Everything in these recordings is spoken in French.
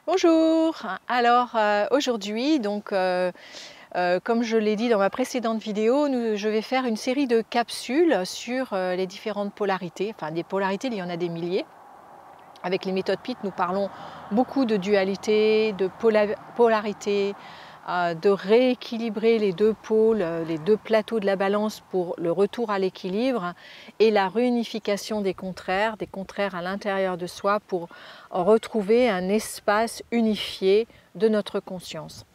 Bonjour. Alors aujourd'hui, comme je l'ai dit dans ma précédente vidéo, je vais faire une série de capsules sur les différentes polarités. Enfin, des polarités, il y en a des milliers. Avec les méthodes Pitt, nous parlons beaucoup de dualité, de polarité, de rééquilibrer les deux pôles, les deux plateaux de la balance pour le retour à l'équilibre et la réunification des contraires à l'intérieur de soi pour retrouver un espace unifié de notre conscience.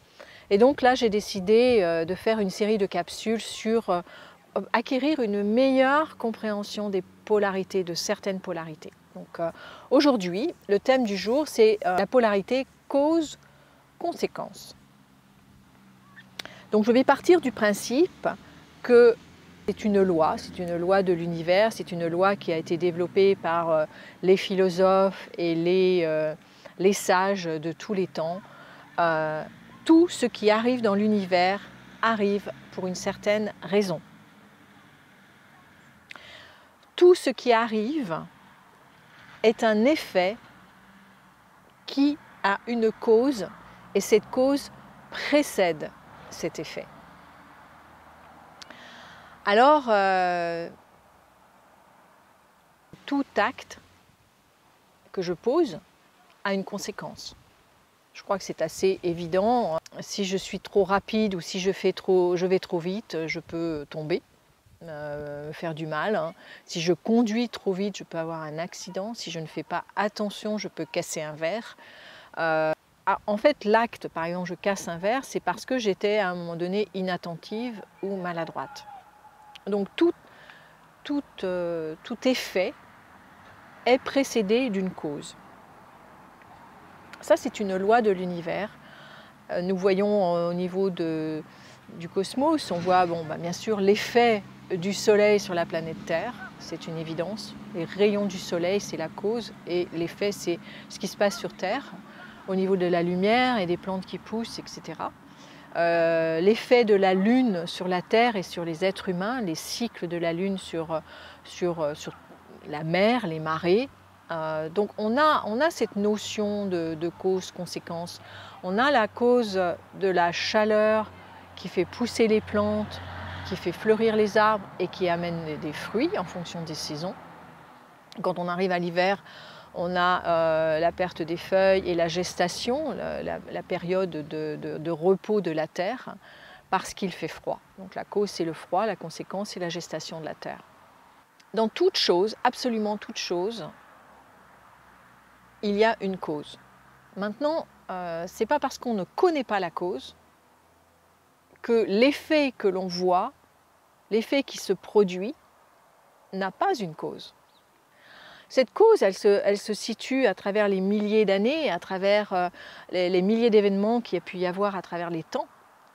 Et donc là, j'ai décidé de faire une série de capsules sur acquérir une meilleure compréhension des polarités, de certaines polarités. Donc aujourd'hui, le thème du jour, c'est la polarité cause-conséquence. Donc je vais partir du principe que c'est une loi de l'univers, c'est une loi qui a été développée par les philosophes et les sages de tous les temps. Tout ce qui arrive dans l'univers arrive pour une certaine raison. Tout ce qui arrive est un effet qui a une cause et cette cause précède cet effet. Alors, tout acte que je pose a une conséquence. Je crois que c'est assez évident. Si je suis trop rapide ou si je vais trop vite, je peux tomber, me faire du mal. Si je conduis trop vite, je peux avoir un accident. Si je ne fais pas attention, je peux casser un verre. En fait, l'acte, par exemple, je casse un verre, c'est parce que j'étais à un moment donné inattentive ou maladroite. Donc tout effet est précédé d'une cause. Ça, c'est une loi de l'univers. Nous voyons au niveau du cosmos, on voit bien sûr l'effet du Soleil sur la planète Terre, c'est une évidence. Les rayons du Soleil, c'est la cause, et l'effet, c'est ce qui se passe sur Terre, au niveau de la lumière et des plantes qui poussent, etc. L'effet de la Lune sur la Terre et sur les êtres humains, les cycles de la Lune sur la mer, les marées. Donc on a cette notion de cause-conséquence. On a la cause de la chaleur qui fait pousser les plantes, qui fait fleurir les arbres et qui amène des fruits en fonction des saisons. Quand on arrive à l'hiver, on a la perte des feuilles et la gestation, la période de repos de la terre, parce qu'il fait froid. Donc la cause, c'est le froid, la conséquence, c'est la gestation de la terre. Dans toute chose, absolument toute chose, il y a une cause. Maintenant, ce n'est pas parce qu'on ne connaît pas la cause que l'effet que l'on voit, l'effet qui se produit, n'a pas une cause. Cette cause, elle se situe à travers les milliers d'années, à travers les milliers d'événements qu'il y a pu y avoir à travers les temps.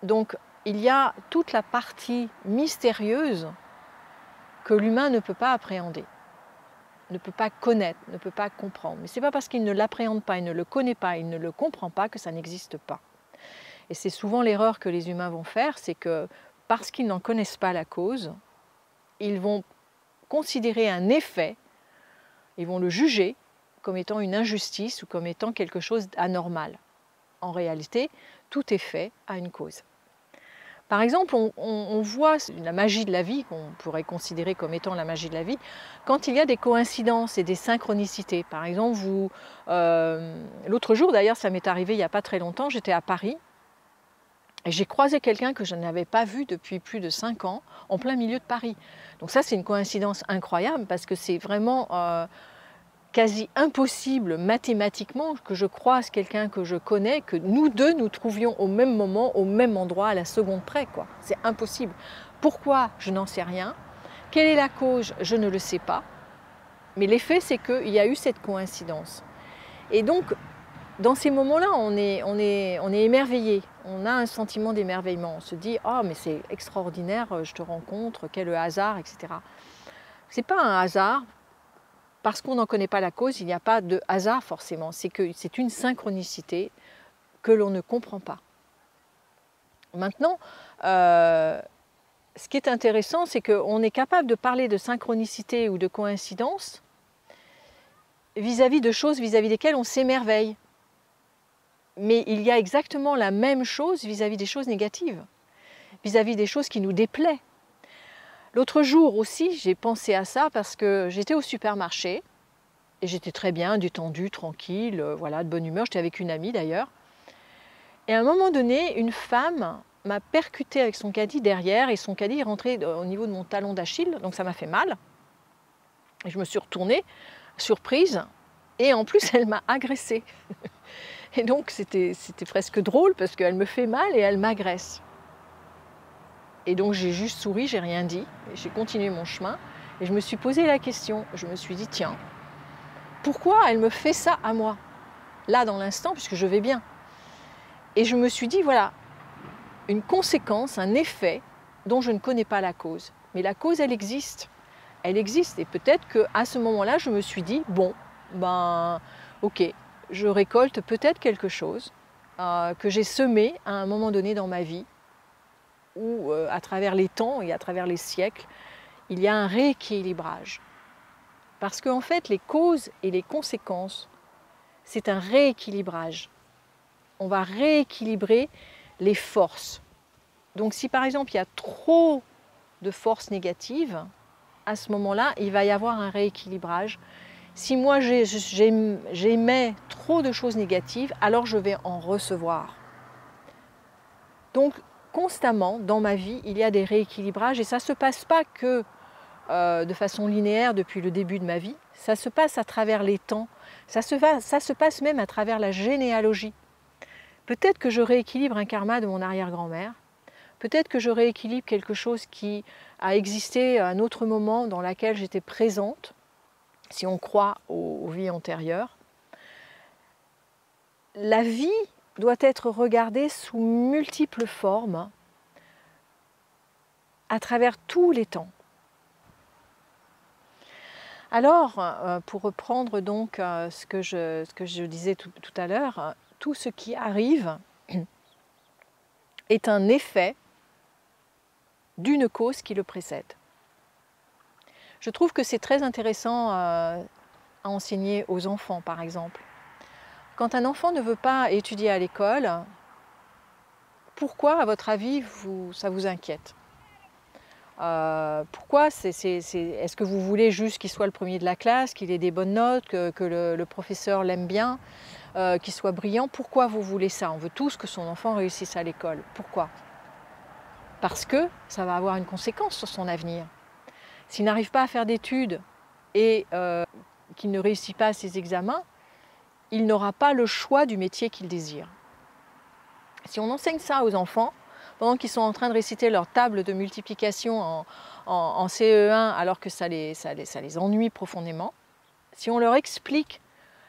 Donc il y a toute la partie mystérieuse que l'humain ne peut pas appréhender, ne peut pas connaître, ne peut pas comprendre. Mais ce n'est pas parce qu'il ne l'appréhende pas, il ne le connaît pas, il ne le comprend pas que ça n'existe pas. Et c'est souvent l'erreur que les humains vont faire, c'est que parce qu'ils n'en connaissent pas la cause, ils vont considérer un effet, ils vont le juger comme étant une injustice ou comme étant quelque chose d'anormal. En réalité, tout effet a une cause. Par exemple, on voit la magie de la vie, qu'on pourrait considérer comme étant la magie de la vie, quand il y a des coïncidences et des synchronicités. Par exemple, l'autre jour, d'ailleurs, ça m'est arrivé il n'y a pas très longtemps, j'étais à Paris et j'ai croisé quelqu'un que je n'avais pas vu depuis plus de 5 ans, en plein milieu de Paris. Donc ça, c'est une coïncidence incroyable parce que c'est vraiment quasi impossible mathématiquement que je croise quelqu'un que je connais, que nous deux nous trouvions au même moment, au même endroit, à la seconde près, quoi. C'est impossible. Pourquoi? Je n'en sais rien. Quelle est la cause? Je ne le sais pas. Mais l'effet, c'est qu'il y a eu cette coïncidence. Et donc, dans ces moments-là, on est émerveillé. On a un sentiment d'émerveillement. On se dit « Ah, mais c'est extraordinaire, je te rencontre, quel hasard, etc. » Ce n'est pas un hasard. Parce qu'on n'en connaît pas la cause, il n'y a pas de hasard forcément. C'est une synchronicité que l'on ne comprend pas. Maintenant, ce qui est intéressant, c'est qu'on est capable de parler de synchronicité ou de coïncidence vis-à-vis de choses vis-à-vis desquelles on s'émerveille. Mais il y a exactement la même chose vis-à-vis des choses négatives, vis-à-vis des choses qui nous déplaisent. L'autre jour aussi, j'ai pensé à ça parce que j'étais au supermarché et j'étais très bien, détendue, tranquille, voilà, de bonne humeur. J'étais avec une amie d'ailleurs. Et à un moment donné, une femme m'a percuté avec son caddie derrière et son caddie est rentré au niveau de mon talon d'Achille, donc ça m'a fait mal. Et je me suis retournée, surprise, et en plus elle m'a agressée. Et donc c'était presque drôle parce qu'elle me fait mal et elle m'agresse. Et donc j'ai juste souri, j'ai rien dit, et j'ai continué mon chemin. Et je me suis posé la question, je me suis dit, tiens, pourquoi elle me fait ça à moi? Là, dans l'instant, puisque je vais bien. Et je me suis dit, voilà, une conséquence, un effet dont je ne connais pas la cause. Mais la cause, elle existe. Elle existe. Et peut-être qu'à ce moment-là, je me suis dit, bon, ben, ok, je récolte peut-être quelque chose que j'ai semé à un moment donné dans ma vie, où à travers les temps et à travers les siècles, il y a un rééquilibrage. Parce qu'en fait, les causes et les conséquences, c'est un rééquilibrage. On va rééquilibrer les forces. Donc si par exemple il y a trop de forces négatives, à ce moment-là, il va y avoir un rééquilibrage. Si moi j'émets trop de choses négatives, alors je vais en recevoir. Donc constamment dans ma vie, il y a des rééquilibrages et ça ne se passe pas que de façon linéaire depuis le début de ma vie, ça se passe à travers les temps, ça se passe même à travers la généalogie. Peut-être que je rééquilibre un karma de mon arrière-grand-mère, peut-être que je rééquilibre quelque chose qui a existé à un autre moment dans lequel j'étais présente, si on croit aux vies antérieures. La vie doit être regardée sous multiples formes, à travers tous les temps. Alors, pour reprendre donc ce que je disais tout à l'heure, tout ce qui arrive est un effet d'une cause qui le précède. Je trouve que c'est très intéressant à enseigner aux enfants, par exemple. Quand un enfant ne veut pas étudier à l'école, pourquoi, à votre avis, ça vous inquiète? Pourquoi est-ce que vous voulez juste qu'il soit le premier de la classe, qu'il ait des bonnes notes, que le professeur l'aime bien, qu'il soit brillant? Pourquoi vous voulez ça? On veut tous que son enfant réussisse à l'école. Pourquoi? Parce que ça va avoir une conséquence sur son avenir. S'il n'arrive pas à faire d'études et qu'il ne réussit pas à ses examens, il n'aura pas le choix du métier qu'il désire. Si on enseigne ça aux enfants, pendant qu'ils sont en train de réciter leur table de multiplication en CE1 alors que ça les ennuie profondément, si on leur explique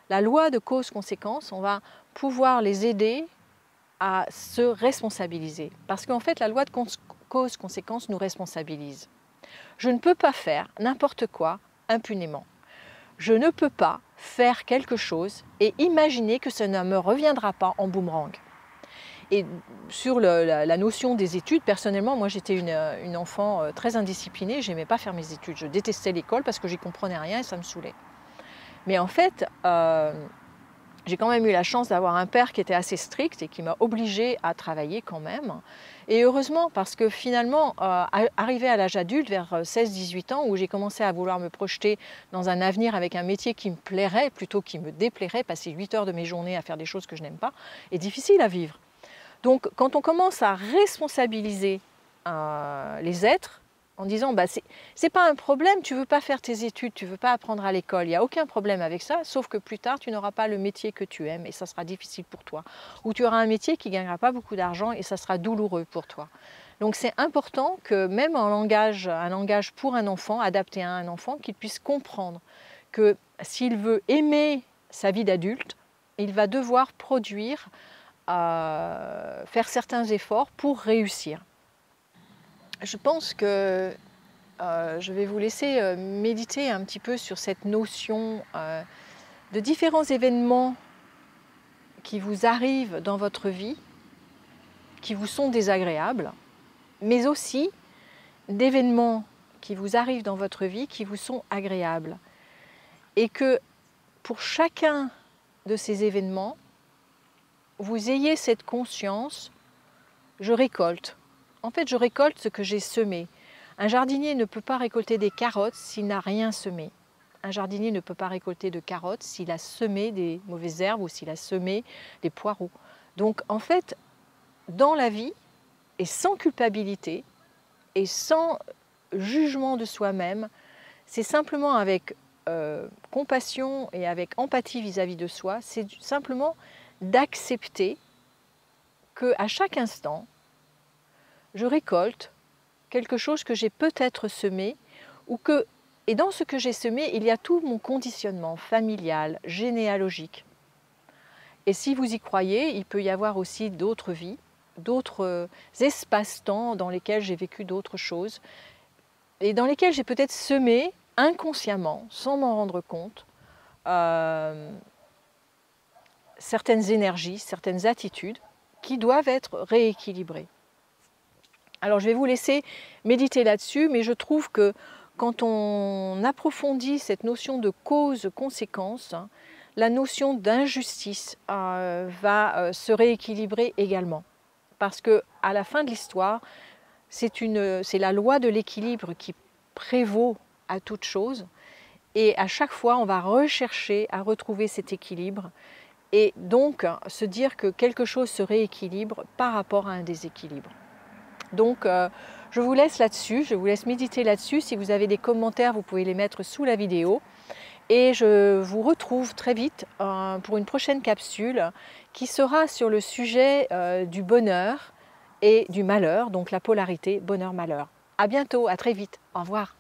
la loi de cause-conséquence, on va pouvoir les aider à se responsabiliser. Parce qu'en fait, la loi de cause-conséquence nous responsabilise. Je ne peux pas faire n'importe quoi impunément. Je ne peux pas faire quelque chose et imaginer que ça ne me reviendra pas en boomerang. Et sur la notion des études, personnellement, moi j'étais une enfant très indisciplinée, je n'aimais pas faire mes études, je détestais l'école parce que j'y comprenais rien et ça me saoulait. Mais en fait, j'ai quand même eu la chance d'avoir un père qui était assez strict et qui m'a obligée à travailler quand même. Et heureusement, parce que finalement, arrivé à l'âge adulte, vers 16-18 ans, où j'ai commencé à vouloir me projeter dans un avenir avec un métier qui me plairait plutôt qu'il me déplairait, passer 8 heures de mes journées à faire des choses que je n'aime pas, est difficile à vivre. Donc quand on commence à responsabiliser les êtres, en disant bah, c'est pas un problème, tu veux pas faire tes études, tu veux pas apprendre à l'école, il n'y a aucun problème avec ça, sauf que plus tard tu n'auras pas le métier que tu aimes et ça sera difficile pour toi. Ou tu auras un métier qui ne gagnera pas beaucoup d'argent et ça sera douloureux pour toi. Donc c'est important que même un langage pour un enfant, adapté à un enfant, qu'il puisse comprendre que s'il veut aimer sa vie d'adulte, il va devoir produire, faire certains efforts pour réussir. Je pense que je vais vous laisser méditer un petit peu sur cette notion de différents événements qui vous arrivent dans votre vie, qui vous sont désagréables, mais aussi d'événements qui vous arrivent dans votre vie qui vous sont agréables. Et que pour chacun de ces événements, vous ayez cette conscience, je récolte. En fait, je récolte ce que j'ai semé. Un jardinier ne peut pas récolter des carottes s'il n'a rien semé. Un jardinier ne peut pas récolter de carottes s'il a semé des mauvaises herbes ou s'il a semé des poireaux. Donc en fait, dans la vie, et sans culpabilité, et sans jugement de soi-même, c'est simplement avec compassion et avec empathie vis-à-vis de soi, c'est simplement d'accepter qu'à chaque instant, je récolte quelque chose que j'ai peut-être semé, et dans ce que j'ai semé, il y a tout mon conditionnement familial, généalogique. Et si vous y croyez, il peut y avoir aussi d'autres vies, d'autres espaces-temps dans lesquels j'ai vécu d'autres choses, et dans lesquels j'ai peut-être semé inconsciemment, sans m'en rendre compte, certaines énergies, certaines attitudes qui doivent être rééquilibrées. Alors je vais vous laisser méditer là-dessus, mais je trouve que quand on approfondit cette notion de cause-conséquence, la notion d'injustice va se rééquilibrer également. Parce qu'à la fin de l'histoire, c'est la loi de l'équilibre qui prévaut à toute chose. Et à chaque fois, on va rechercher à retrouver cet équilibre et donc se dire que quelque chose se rééquilibre par rapport à un déséquilibre. Donc je vous laisse là-dessus, je vous laisse méditer là-dessus. Si vous avez des commentaires, vous pouvez les mettre sous la vidéo. Et je vous retrouve très vite pour une prochaine capsule qui sera sur le sujet du bonheur et du malheur, donc la polarité bonheur-malheur. À bientôt, à très vite, au revoir.